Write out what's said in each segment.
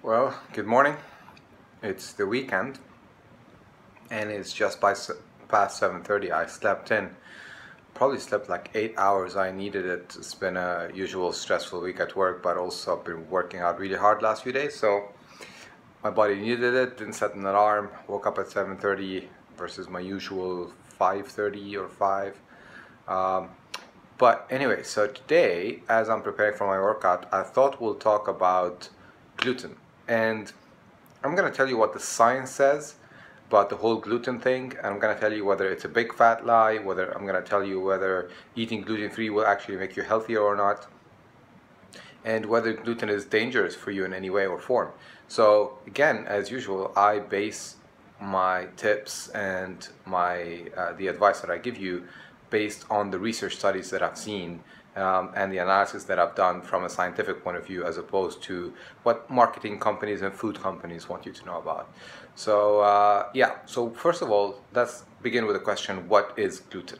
Well, good morning. It's the weekend and it's just past 7:30. I slept in. Probably slept like 8 hours. I needed it. It's been a usual stressful week at work, but also I've been working out really hard last few days, so my body needed it. Didn't set an alarm. Woke up at 7:30 versus my usual 5:30 or 5. But anyway, so today, as I'm preparing for my workout, I thought we'll talk about gluten. And I'm going to tell you what the science says about the whole gluten thing. And I'm going to tell you whether it's a big fat lie, whether I'm going to tell you whether eating gluten-free will actually make you healthier or not, and whether gluten is dangerous for you in any way or form. So again, as usual, I base my tips and the advice that I give you based on the research studies that I've seen and the analysis that I've done from a scientific point of view, as opposed to what marketing companies and food companies want you to know about. So so first of all, let's begin with the question, what is gluten?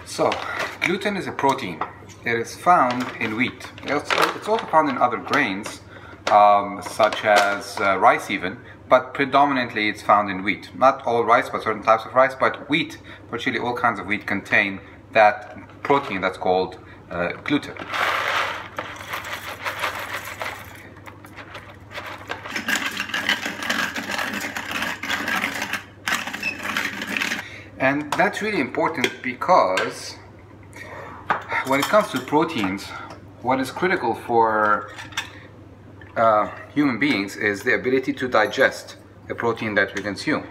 So gluten is a protein. It is found in wheat. It's also found in other grains, such as rice even, but predominantly it's found in wheat. Not all rice, but certain types of rice, but wheat, virtually all kinds of wheat contain that protein that's called gluten. And that's really important because when it comes to proteins, what is critical for human beings is the ability to digest the protein that we consume.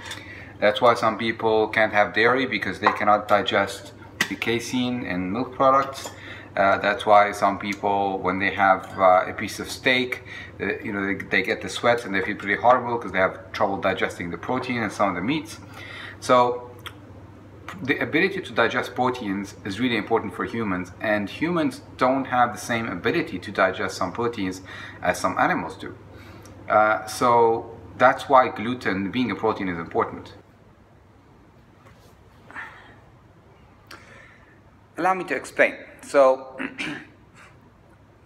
That's why some people can't have dairy, because they cannot digest the casein in milk products. That's why some people, when they have a piece of steak, they get the sweats and they feel pretty horrible because they have trouble digesting the protein and some of the meats. So the ability to digest proteins is really important for humans, and humans don't have the same ability to digest some proteins as some animals do. So that's why gluten, being a protein, is important. Allow me to explain. So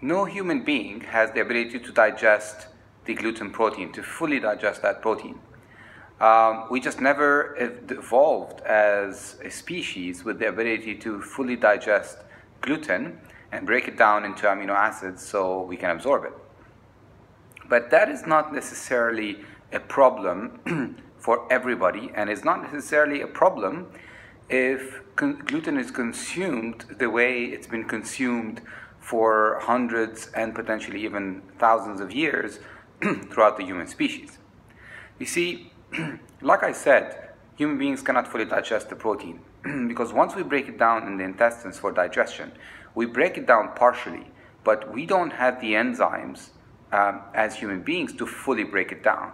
no human being has the ability to digest the gluten protein, to fully digest that protein. We just never evolved as a species with the ability to fully digest gluten and break it down into amino acids so we can absorb it. But that is not necessarily a problem for everybody, and is not necessarily a problem if gluten is consumed the way it's been consumed for hundreds and potentially even thousands of years throughout the human species. You see, like I said, human beings cannot fully digest the protein because once we break it down in the intestines for digestion, we break it down partially, but we don't have the enzymes as human beings to fully break it down.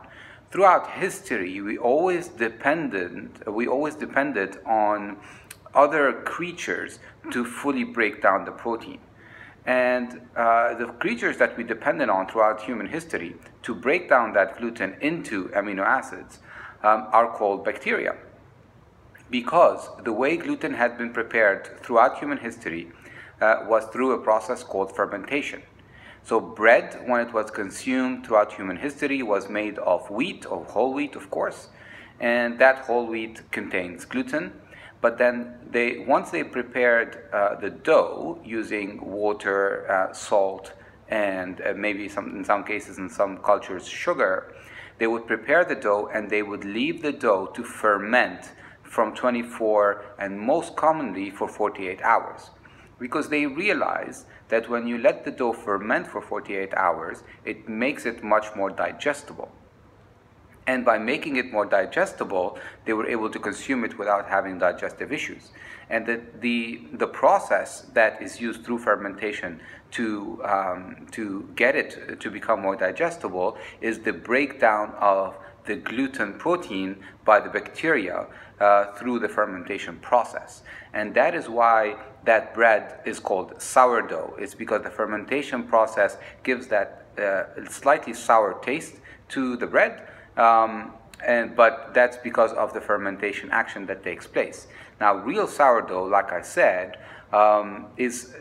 Throughout history, we always depended on other creatures to fully break down the protein. And the creatures that we depended on throughout human history to break down that gluten into amino acids are called bacteria. Because the way gluten had been prepared throughout human history was through a process called fermentation. So bread, when it was consumed throughout human history, was made of wheat, of whole wheat, of course, and that whole wheat contains gluten. But then once they prepared the dough using water, salt, and maybe in some cases, in some cultures, sugar, they would prepare the dough and they would leave the dough to ferment from 24 and most commonly for 48 hours. Because they realized that when you let the dough ferment for 48 hours, it makes it much more digestible. And by making it more digestible, they were able to consume it without having digestive issues. And the process that is used through fermentation to get it to become more digestible is the breakdown of the gluten protein by the bacteria through the fermentation process. And that is why that bread is called sourdough. It's because the fermentation process gives that slightly sour taste to the bread. But that's because of the fermentation action that takes place. Now, real sourdough, like I said, is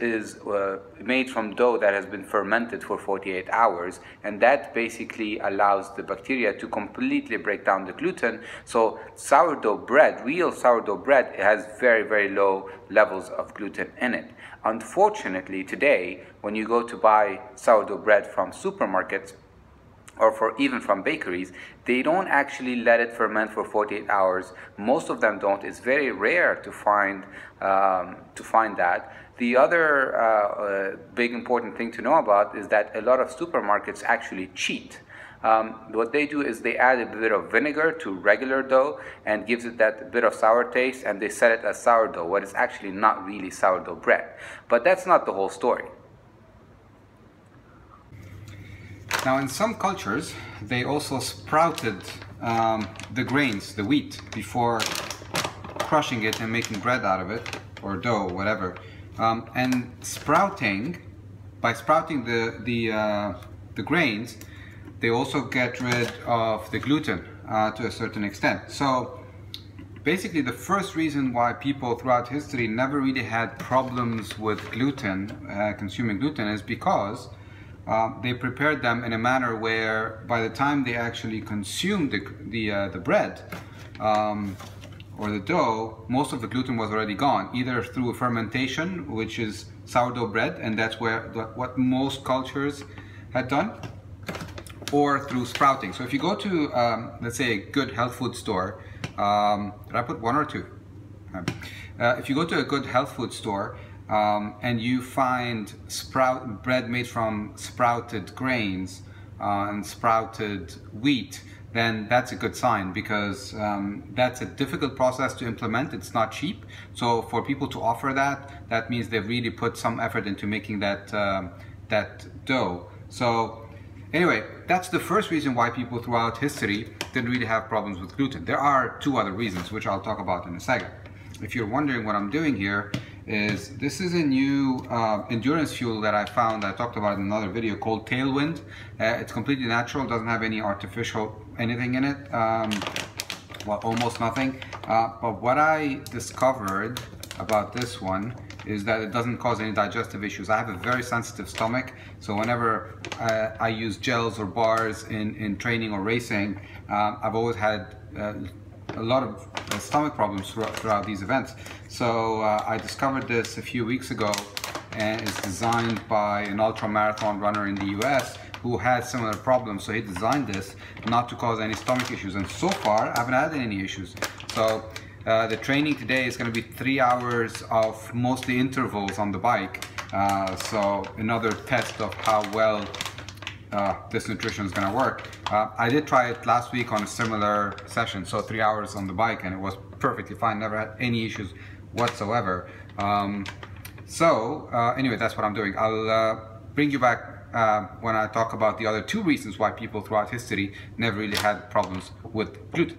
made from dough that has been fermented for 48 hours, and that basically allows the bacteria to completely break down the gluten. So sourdough bread, real sourdough bread, has very, very low levels of gluten in it. Unfortunately, today, when you go to buy sourdough bread from supermarkets, or even from bakeries, they don't actually let it ferment for 48 hours. Most of them don't. It's very rare to find that. The other big important thing to know about is that a lot of supermarkets actually cheat. What they do is they add a bit of vinegar to regular dough and gives it that bit of sour taste, and they sell it as sourdough, what is actually not really sourdough bread. But that's not the whole story. Now, in some cultures, they also sprouted the grains, the wheat, before crushing it and making bread out of it, or dough, whatever. And by sprouting the grains, they also get rid of the gluten to a certain extent. So basically, the first reason why people throughout history never really had problems with gluten, consuming gluten, is because they prepared them in a manner where by the time they actually consumed the bread or the dough, most of the gluten was already gone, either through fermentation, which is sourdough bread, and that's what most cultures had done, or through sprouting. So if you go to, let's say, a good health food store, did I put one or two? If you go to a good health food store, and you find bread made from sprouted grains and sprouted wheat, then that's a good sign, because that's a difficult process to implement. It's not cheap. So for people to offer that, that means they've really put some effort into making that dough. So anyway, that's the first reason why people throughout history didn't really have problems with gluten. There are two other reasons, which I'll talk about in a second. If you're wondering what I'm doing here, this is a new endurance fuel that I found. I talked about in another video, called Tailwind. It's completely natural, doesn't have any artificial anything in it, well, almost nothing. But what I discovered about this one is that it doesn't cause any digestive issues. I have a very sensitive stomach, so whenever I use gels or bars in training or racing, I've always had a lot of stomach problems throughout these events. So I discovered this a few weeks ago, and it's designed by an ultra marathon runner in the US who had similar problems. So he designed this not to cause any stomach issues, and so far I haven't had any issues. So the training today is going to be 3 hours of mostly intervals on the bike. So another test of how well this nutrition is going to work. I did try it last week on a similar session, so 3 hours on the bike, and it was perfectly fine, never had any issues whatsoever. Anyway, that's what I'm doing. I'll bring you back when I talk about the other two reasons why people throughout history never really had problems with gluten.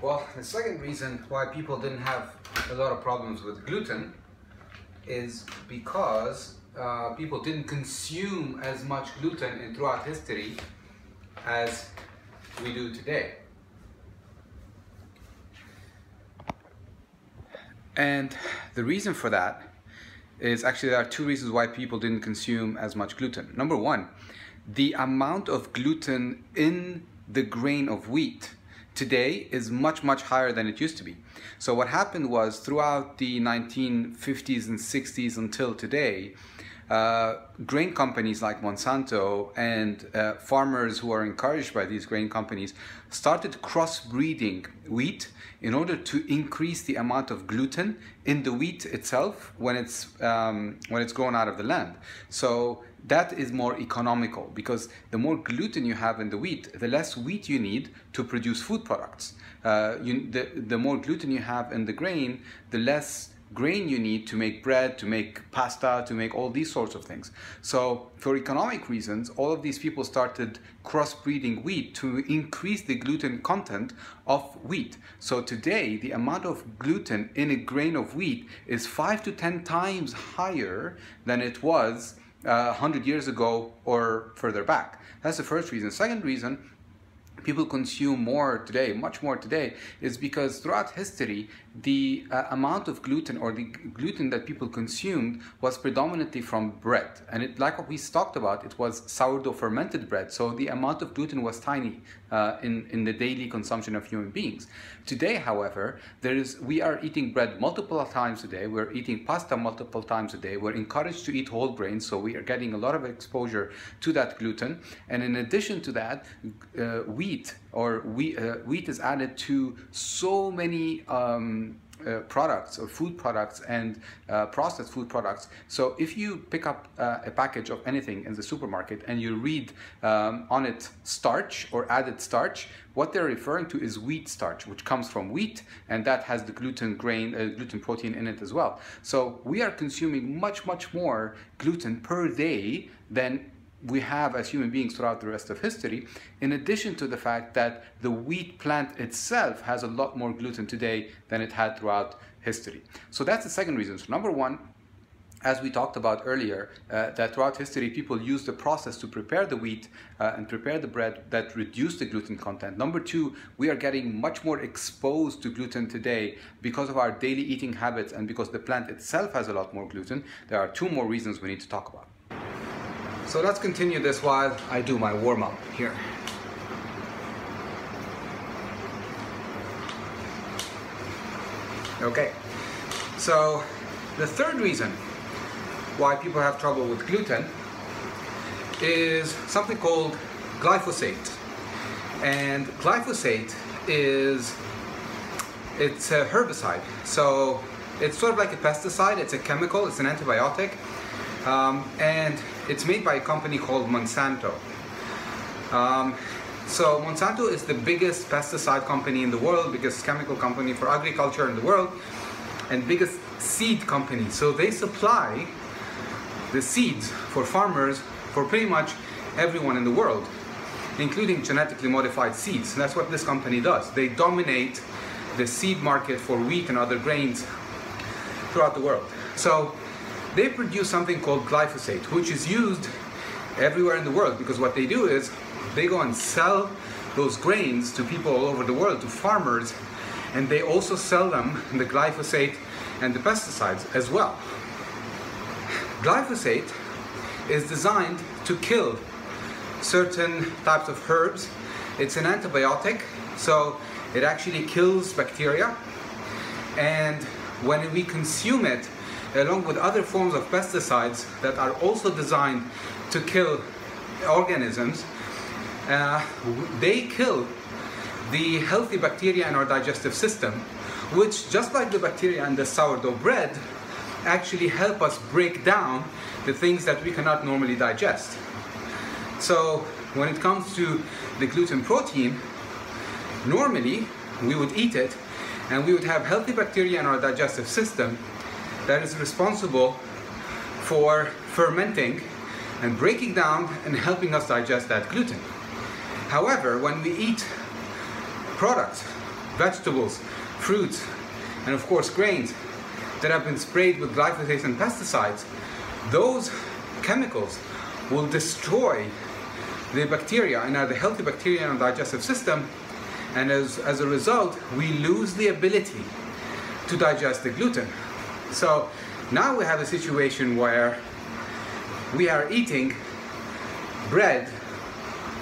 Well, the second reason why people didn't have a lot of problems with gluten is because people didn't consume as much gluten throughout history as we do today. And the reason for that is actually there are two reasons why people didn't consume as much gluten. Number one, the amount of gluten in the grain of wheat today is much higher than it used to be. So what happened was, throughout the 1950s and 60s until today, grain companies like Monsanto and farmers who are encouraged by these grain companies started crossbreeding wheat in order to increase the amount of gluten in the wheat itself when it's grown out of the land. So that is more economical, because the more gluten you have in the wheat, the less wheat you need to produce food products. The more gluten you have in the grain, the less grain you need to make bread, to make pasta, to make all these sorts of things. So for economic reasons, all of these people started crossbreeding wheat to increase the gluten content of wheat. So today, the amount of gluten in a grain of wheat is 5 to 10 times higher than it was 100 years ago or further back. That's the first reason. Second reason, people consume more today, much more today, is because throughout history, the amount of gluten, or the gluten that people consumed, was predominantly from bread. And like what we talked about, it was sourdough fermented bread. So the amount of gluten was tiny in the daily consumption of human beings. Today, however, we are eating bread multiple times a day. We're eating pasta multiple times a day. We're encouraged to eat whole grains, so we are getting a lot of exposure to that gluten. And in addition to that, wheat is added to so many products, or food products, and processed food products. So if you pick up a package of anything in the supermarket and you read on it starch or added starch, what they're referring to is wheat starch, which comes from wheat, and that has the gluten protein in it as well. So we are consuming much more gluten per day than we have as human beings throughout the rest of history, in addition to the fact that the wheat plant itself has a lot more gluten today than it had throughout history. So that's the second reason. So number one, as we talked about earlier, that throughout history people used the process to prepare the wheat and prepare the bread that reduced the gluten content. Number two, we are getting much more exposed to gluten today because of our daily eating habits and because the plant itself has a lot more gluten. There are two more reasons we need to talk about. So let's continue this while I do my warm-up here. Okay, so the third reason why people have trouble with gluten is something called glyphosate. And glyphosate it's a herbicide. So it's sort of like a pesticide, it's a chemical, it's an antibiotic. And it's made by a company called Monsanto. So Monsanto is the biggest pesticide company in the world, biggest chemical company for agriculture in the world, and biggest seed company. So they supply the seeds for farmers for pretty much everyone in the world, including genetically modified seeds. That's what this company does. They dominate the seed market for wheat and other grains throughout the world. So they produce something called glyphosate, which is used everywhere in the world, because what they do is they go and sell those grains to people all over the world, to farmers, and they also sell them the glyphosate and the pesticides as well. Glyphosate is designed to kill certain types of herbs. It's an antibiotic, so it actually kills bacteria, and when we consume it along with other forms of pesticides that are also designed to kill organisms, they kill the healthy bacteria in our digestive system, which, just like the bacteria in the sourdough bread, actually help us break down the things that we cannot normally digest. So when it comes to the gluten protein, normally we would eat it and we would have healthy bacteria in our digestive system that is responsible for fermenting and breaking down and helping us digest that gluten. However, when we eat products, vegetables, fruits, and of course grains that have been sprayed with glyphosate and pesticides, those chemicals will destroy the bacteria in the healthy bacteria in our digestive system, and as a result we lose the ability to digest the gluten. So now we have a situation where we are eating bread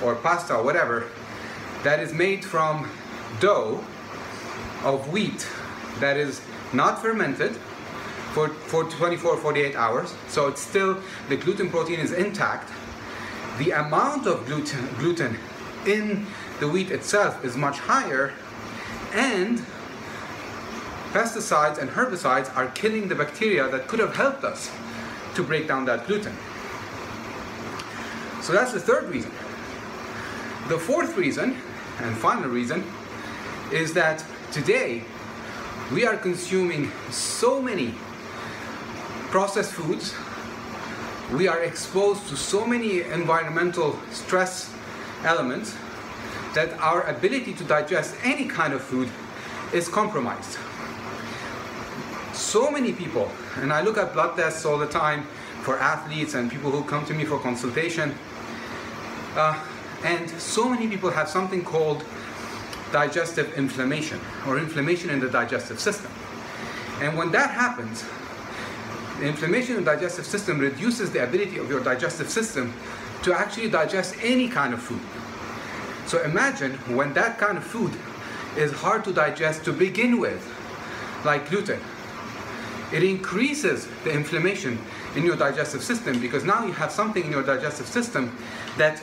or pasta or whatever that is made from dough of wheat that is not fermented for 24 or 48 hours. So it's still, the gluten protein is intact. The amount of gluten in the wheat itself is much higher, and pesticides and herbicides are killing the bacteria that could have helped us to break down that gluten. So that's the third reason. The fourth reason, and final reason, is that today We are consuming so many processed foods. We are exposed to so many environmental stress elements that our ability to digest any kind of food is compromised. So many people, and I look at blood tests all the time for athletes and people who come to me for consultation, and so many people have something called digestive inflammation, or inflammation in the digestive system. And when that happens, the inflammation in the digestive system reduces the ability of your digestive system to actually digest any kind of food. So imagine when that kind of food is hard to digest to begin with, like gluten. It increases the inflammation in your digestive system, because now you have something in your digestive system that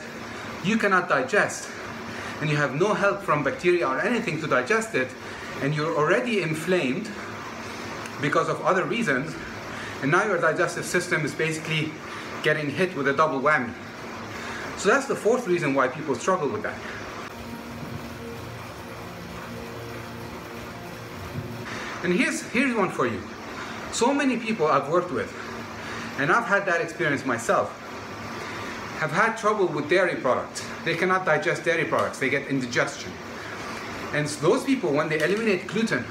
you cannot digest, and you have no help from bacteria or anything to digest it, and you're already inflamed because of other reasons, and now your digestive system is basically getting hit with a double whammy. So that's the fourth reason why people struggle with that. And here's one for you. So many people I've worked with, and I've had that experience myself, have had trouble with dairy products. They cannot digest dairy products. They get indigestion. And those people, when they eliminate gluten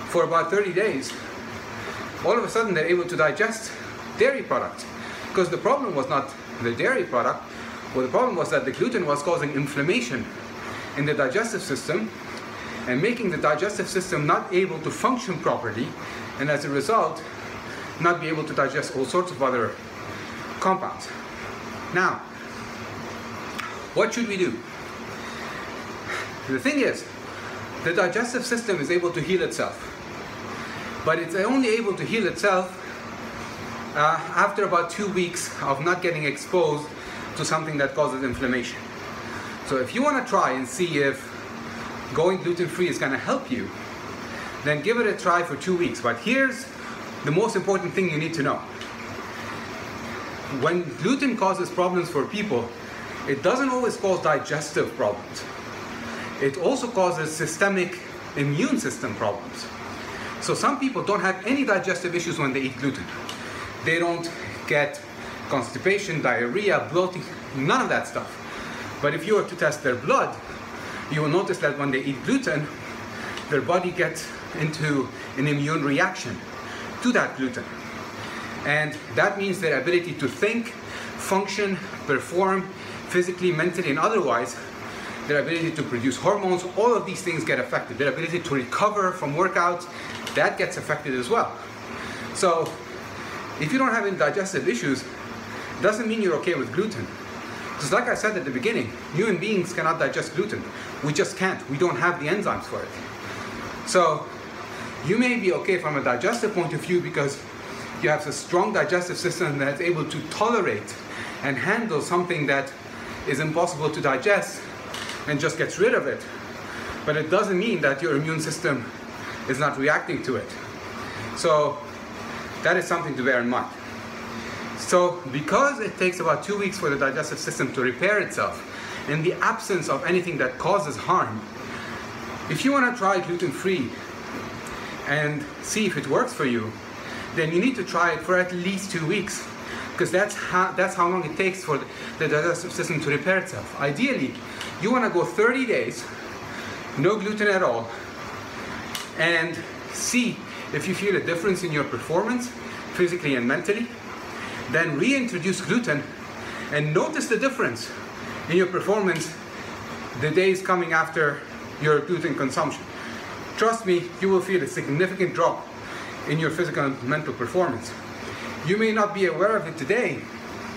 for about 30 days, all of a sudden they're able to digest dairy products. Because the problem was not the dairy product, well, the problem was that the gluten was causing inflammation in the digestive system and making the digestive system not able to function properly, and as a result, not be able to digest all sorts of other compounds. Now, what should we do? The thing is, the digestive system is able to heal itself, but it's only able to heal itself after about 2 weeks of not getting exposed to something that causes inflammation. So if you want to try and see if going gluten-free is going to help you, then give it a try for 2 weeks. But here's the most important thing you need to know. When gluten causes problems for people, it doesn't always cause digestive problems. It also causes systemic immune system problems. So some people don't have any digestive issues when they eat gluten. They don't get constipation, diarrhea, bloating, none of that stuff. But if you were to test their blood, you will notice that when they eat gluten, their body gets into an immune reaction to that gluten. And that means their ability to think, function, perform physically, mentally, and otherwise, their ability to produce hormones, all of these things get affected. Their ability to recover from workouts, that gets affected as well. So if you don't have any digestive issues, doesn't mean you're okay with gluten. Because like I said at the beginning, human beings cannot digest gluten. We just can't. We don't have the enzymes for it. So you may be okay from a digestive point of view because you have a strong digestive system that's able to tolerate and handle something that is impossible to digest and just gets rid of it. But it doesn't mean that your immune system is not reacting to it. So that is something to bear in mind. So because it takes about 2 weeks for the digestive system to repair itself in the absence of anything that causes harm, if you want to try gluten-free and see if it works for you, then you need to try it for at least 2 weeks, because that's how long it takes for the digestive system to repair itself. Ideally, you want to go 30 days, no gluten at all, and see if you feel a difference in your performance, physically and mentally. Then reintroduce gluten and notice the difference in your performance the days coming after your gluten consumption. Trust me, you will feel a significant drop in your physical and mental performance. You may not be aware of it today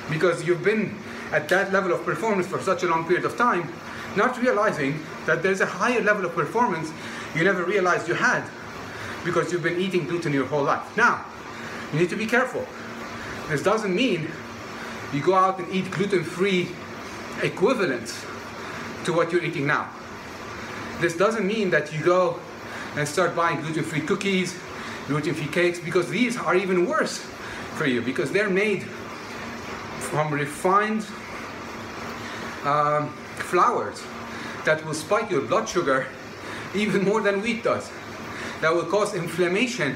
because you've been at that level of performance for such a long period of time, not realizing that there's a higher level of performance you never realized you had because you've been eating gluten your whole life. Now, you need to be careful. This doesn't mean you go out and eat gluten-free equivalents to what you're eating now. This doesn't mean that you go and start buying gluten-free cookies, gluten-free cakes, because these are even worse for you because they're made from refined flours that will spike your blood sugar even more than wheat does. that will cause inflammation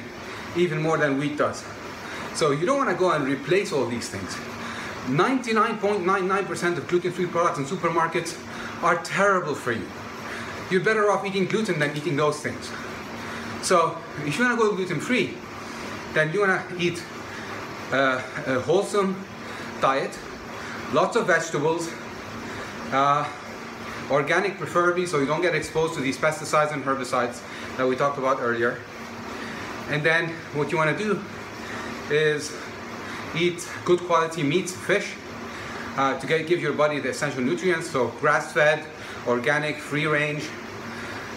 even more than wheat does. So you don't want to go and replace all these things. 99.99% of gluten-free products in supermarkets are terrible for you. You're better off eating gluten than eating those things. So if you want to go gluten-free, then you want to eat a wholesome diet, lots of vegetables, organic preferably, so you don't get exposed to these pesticides and herbicides that we talked about earlier. And then what you want to do is eat good quality meats, fish, to give your body the essential nutrients, so grass-fed, organic, free-range,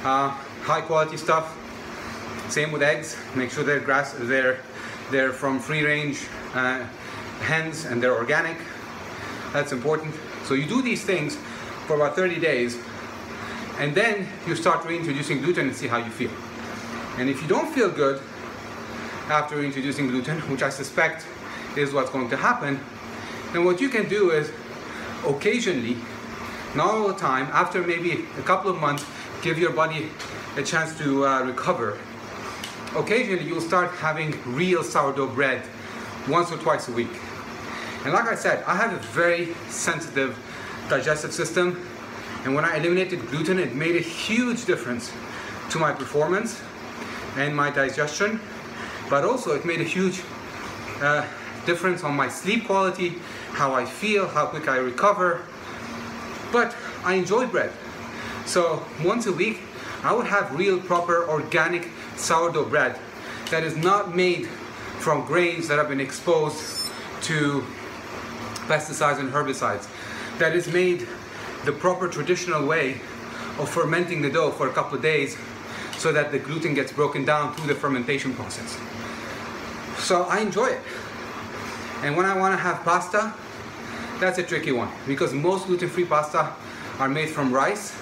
high quality stuff. Same with eggs, make sure they're from free-range hens and they're organic. That's important. So you do these things for about 30 days, and then you start reintroducing gluten and see how you feel. And if you don't feel good after introducing gluten, which I suspect is what's going to happen, then what you can do is occasionally, not all the time, after maybe a couple of months, give your body a chance to recover. Occasionally you'll start having real sourdough bread once or twice a week. And like I said, I have a very sensitive digestive system, and when I eliminated gluten, it made a huge difference to my performance and my digestion, but also it made a huge difference on my sleep quality, how I feel, how quick I recover. But I enjoy bread. So once a week, I would have real, proper, organic sourdough bread that is not made from grains that have been exposed to pesticides and herbicides, that is made the proper traditional way of fermenting the dough for a couple of days so that the gluten gets broken down through the fermentation process. So I enjoy it. And when I want to have pasta, that's a tricky one, because most gluten-free pasta are made from rice,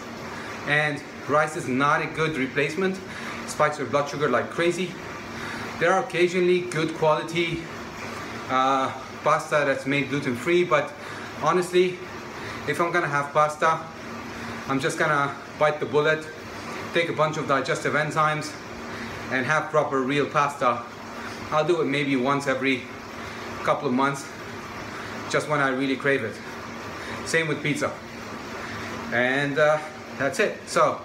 and rice is not a good replacement. It spikes your blood sugar like crazy. There are occasionally good quality pasta that's made gluten-free, but honestly, if I'm gonna have pasta, I'm just gonna bite the bullet, take a bunch of digestive enzymes, and have proper real pasta. I'll do it maybe once every couple of months, just when I really crave it. Same with pizza. And that's it. So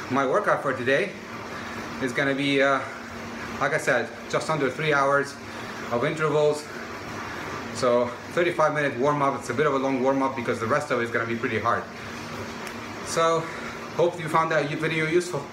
my workout for today is gonna be, like I said, just under 3 hours of intervals. So 35-minute warm-up. It's a bit of a long warm-up because the rest of it is gonna be pretty hard. So hope you found that video useful.